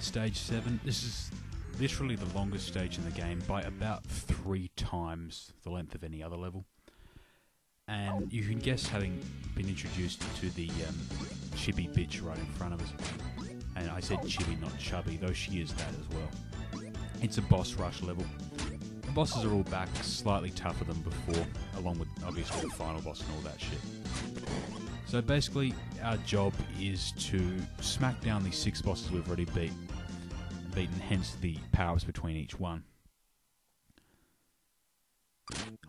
at stage 7. This is literally the longest stage in the game by about 3 times the length of any other level. And you can guess, having been introduced to the chibi bitch right in front of us. And I said chibi, not chubby, though she is that as well. It's a boss rush level. The bosses are all back, slightly tougher than before, along with obviously the final boss and all that shit. So basically, our job is to smack down these 6 bosses we've already beaten, hence the power-ups between each one.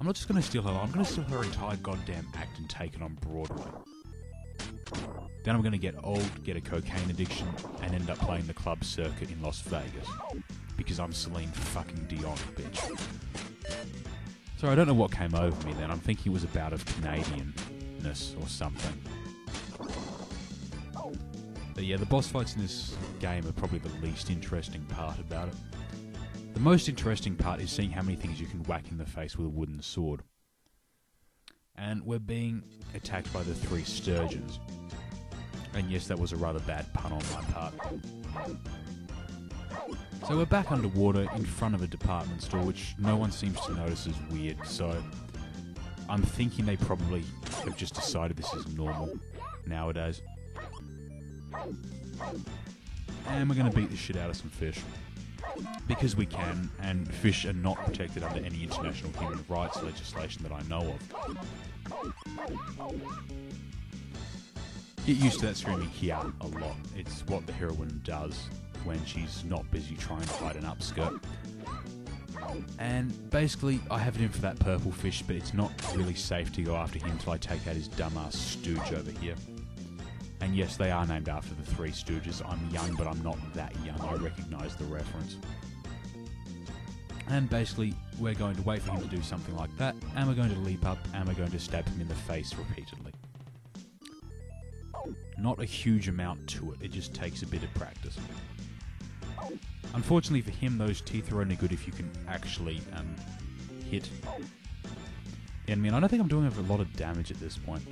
I'm not just going to steal her, I'm going to steal her entire goddamn act and take it on Broadway. Then I'm going to get old, get a cocaine addiction, and end up playing the club circuit in Las Vegas. Because I'm Celine fucking Dion, bitch. So I don't know what came over me then. I'm thinking it was a bout of Canadianness or something. But yeah, the boss fights in this game are probably the least interesting part about it. The most interesting part is seeing how many things you can whack in the face with a wooden sword. And we're being attacked by the 3 sturgeons. And yes, that was a rather bad pun on my part. So we're back underwater in front of a department store, which no one seems to notice is weird, so I'm thinking they probably have just decided this is normal nowadays. And we're going to beat the shit out of some fish. Because we can, and fish are not protected under any international human rights legislation that I know of. Get used to that screaming here a lot. It's what the heroine does when she's not busy trying to hide an upskirt. And basically, I have it in for that purple fish, but it's not really safe to go after him until I take out his dumbass stooge over here. And yes, they are named after the 3 Stooges. I'm young, but I'm not that young. I recognise the reference. And basically, we're going to wait for him to do something like that, and we're going to leap up, and we're going to stab him in the face repeatedly. Not a huge amount to it, it just takes a bit of practice. Unfortunately for him, those teeth are only good if you can actually hit the enemy. And I don't think I'm doing a lot of damage at this point.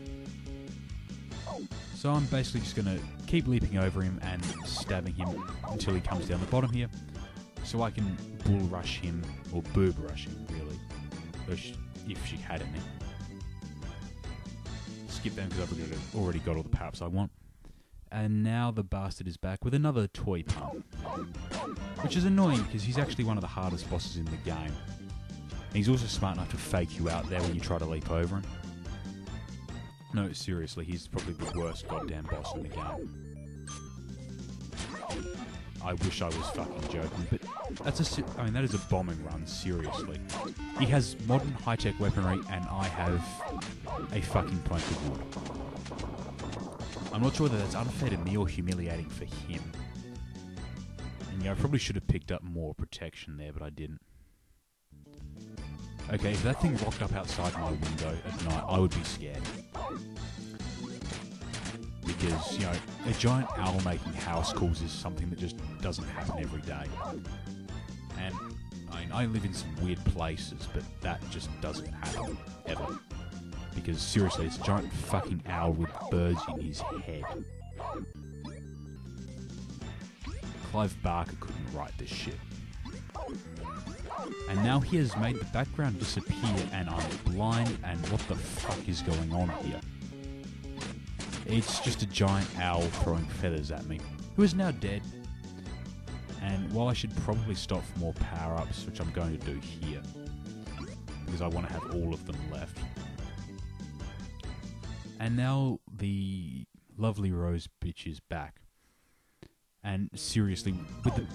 So I'm basically just going to keep leaping over him and stabbing him until he comes down the bottom here. So I can bull rush him, or boob rush him, really. If she had any. Skip them because I've already got all the power-ups I want. And now the bastard is back with another toy pun. Which is annoying because he's actually one of the hardest bosses in the game. And he's also smart enough to fake you out there when you try to leap over him. No, seriously, he's probably the worst goddamn boss in the game. I wish I was fucking joking, but that is a bombing run, seriously. He has modern high-tech weaponry, and I have a fucking plank of wood. I'm not sure whether that's unfair to me or humiliating for him. And yeah, I probably should have picked up more protection there, but I didn't. Okay, if that thing rocked up outside my window at night, I would be scared. Because, you know, a giant owl making house calls is something that just doesn't happen every day. And, I mean, I live in some weird places, but that just doesn't happen, ever. Because, seriously, it's a giant fucking owl with birds in his head. Clive Barker couldn't write this shit. And now he has made the background disappear and I'm blind, and what the fuck is going on here? It's just a giant owl throwing feathers at me, who is now dead. And while I should probably stop for more power-ups, which I'm going to do here, because I want to have all of them left. And now the lovely Rose bitch is back. And seriously,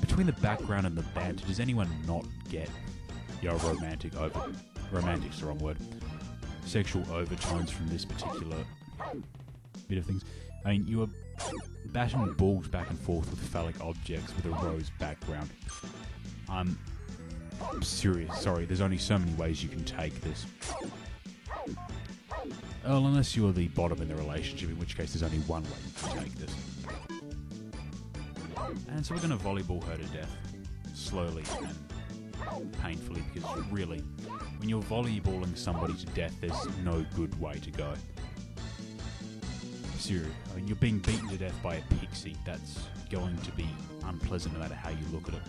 between the background and the banter, does anyone not get your romantic's the wrong word, sexual overtones from this particular bit of things? I mean, you are batting balls back and forth with phallic objects with a rose background. I'm serious, sorry, there's only so many ways you can take this. Well, unless you're the bottom in the relationship, in which case there's only one way you can take this. And so we're going to volleyball her to death, slowly and painfully, because really, when you're volleyballing somebody to death, there's no good way to go. Seriously, I mean, you're being beaten to death by a pixie, that's going to be unpleasant no matter how you look at it.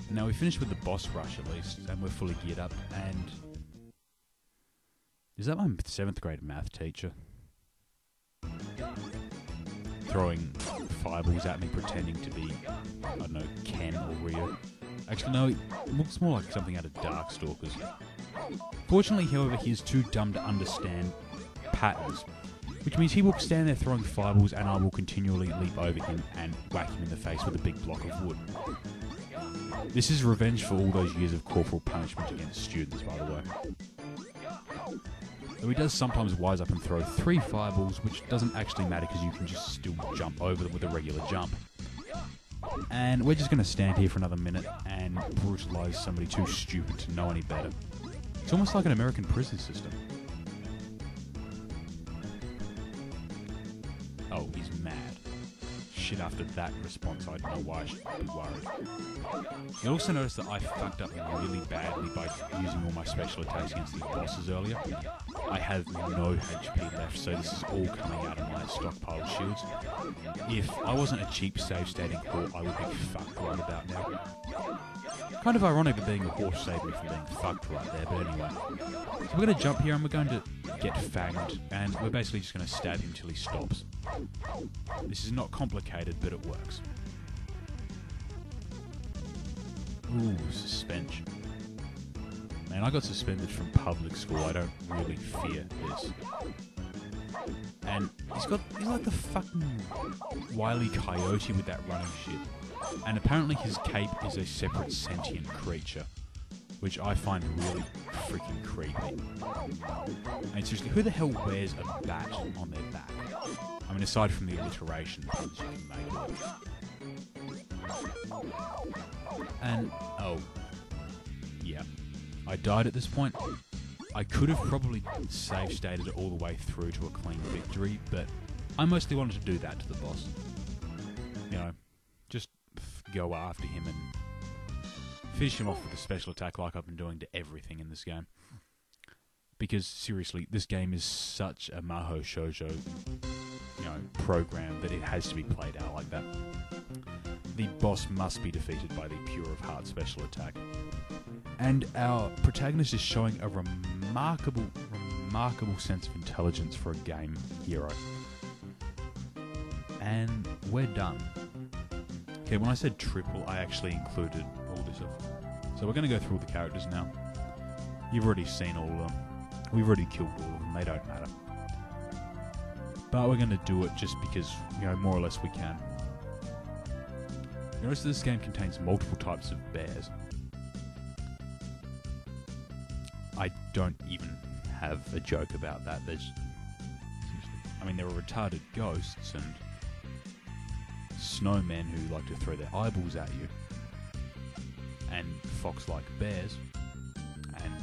Now we finished with the boss rush at least, and we're fully geared up, and... Is that my 7th grade math teacher? Throwing fireballs at me, pretending to be, I don't know, Ken or Rio. Actually, no, it looks more like something out of Darkstalkers. Fortunately, however, he is too dumb to understand patterns, which means he will stand there throwing fireballs and I will continually leap over him and whack him in the face with a big block of wood. This is revenge for all those years of corporal punishment against students, by the way. Though he does sometimes wise up and throw 3 fireballs, which doesn't actually matter because you can just still jump over them with a regular jump. And we're just going to stand here for another minute and brutalise somebody too stupid to know any better. It's almost like an American prison system. Oh, he's mad. Shit, after that response, I don't know why I should be worried. You'll also notice that I fucked up really badly by using all my special attacks against these bosses earlier. I have no HP left, so this is all coming out of my stockpile shields. If I wasn't a cheap save stating whore, I would be fucked right about now. Kind of ironic that being a horse saved me from being fucked right there, but anyway. So we're going to jump here and we're going to get fanged, and we're basically just going to stab him till he stops. This is not complicated, but it works. Ooh, suspension. Man, I got suspended from public school. I don't really fear this. And he's like the fucking Wile E. Coyote with that running shit. And apparently his cape is a separate sentient creature, which I find really freaking creepy. And seriously, who the hell wears a bat on their back? I mean, aside from the alliteration puns you can make. And, oh, yeah. I died at this point. I could have probably save stated it all the way through to a clean victory, but I mostly wanted to do that to the boss. You know, just go after him and finish him off with a special attack like I've been doing to everything in this game. Because, seriously, this game is such a Maho Shoujo, you know, program that it has to be played out like that. The boss must be defeated by the Pure of Heart special attack. And our protagonist is showing a remarkable sense of intelligence for a game hero. And we're done. Okay, when I said triple, I actually included all this stuff. So we're going to go through all the characters now. You've already seen all of them. We've already killed all of them. They don't matter. But we're going to do it just because, you know, more or less we can. Notice this game contains multiple types of bears. I don't even have a joke about that. I mean, there are retarded ghosts and snowmen who like to throw their eyeballs at you, and fox-like bears, and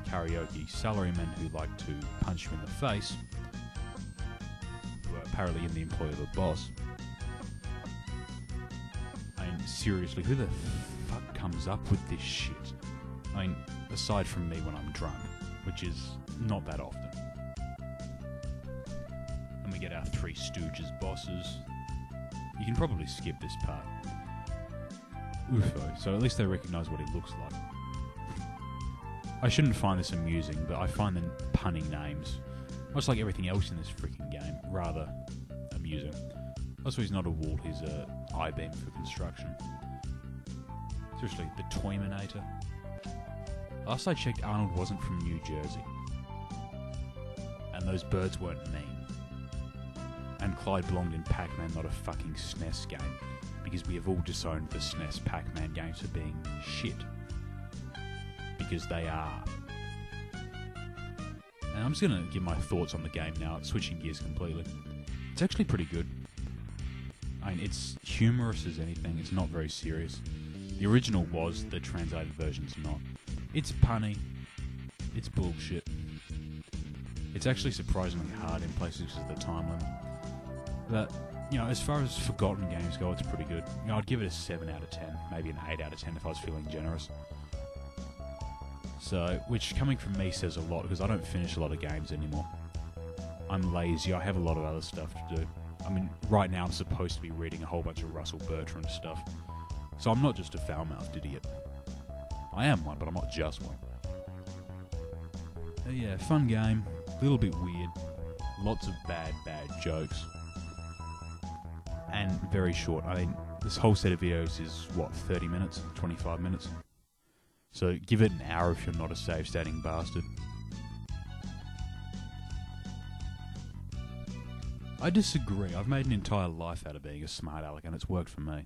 karaoke salarymen who like to punch you in the face, who are apparently in the employ of the boss. I mean, seriously, who the fuck comes up with this shit? I mean, aside from me when I'm drunk, which is not that often. And we get our Three Stooges bosses. You can probably skip this part. Ufo, so at least they recognise what he looks like. I shouldn't find this amusing, but I find them punning names, much like everything else in this freaking game, rather amusing. Also, he's not a wall, he's a I-beam for construction. Seriously, the Toyminator. Last I checked, Arnold wasn't from New Jersey. And those birds weren't mean. And Clyde belonged in Pac-Man, not a fucking SNES game. Because we have all disowned the SNES Pac-Man games for being shit. Because they are. And I'm just going to give my thoughts on the game now, switching gears completely. It's actually pretty good. I mean, it's humorous as anything, it's not very serious. The original was, the translated version's not. It's punny, it's bullshit. It's actually surprisingly hard in places because of the time limit. But, you know, as far as forgotten games go, it's pretty good. You know, I'd give it a 7 out of 10, maybe an 8 out of 10 if I was feeling generous. So, which coming from me says a lot because I don't finish a lot of games anymore. I'm lazy, I have a lot of other stuff to do. I mean, right now I'm supposed to be reading a whole bunch of Russell Bertrand stuff. So I'm not just a foul-mouthed idiot. I am one, but I'm not just one. Yeah, fun game. A little bit weird. Lots of bad jokes. And very short. I mean, this whole set of videos is, what, 30 minutes? 25 minutes? So give it an hour if you're not a save-stating bastard. I disagree. I've made an entire life out of being a smart aleck, and it's worked for me.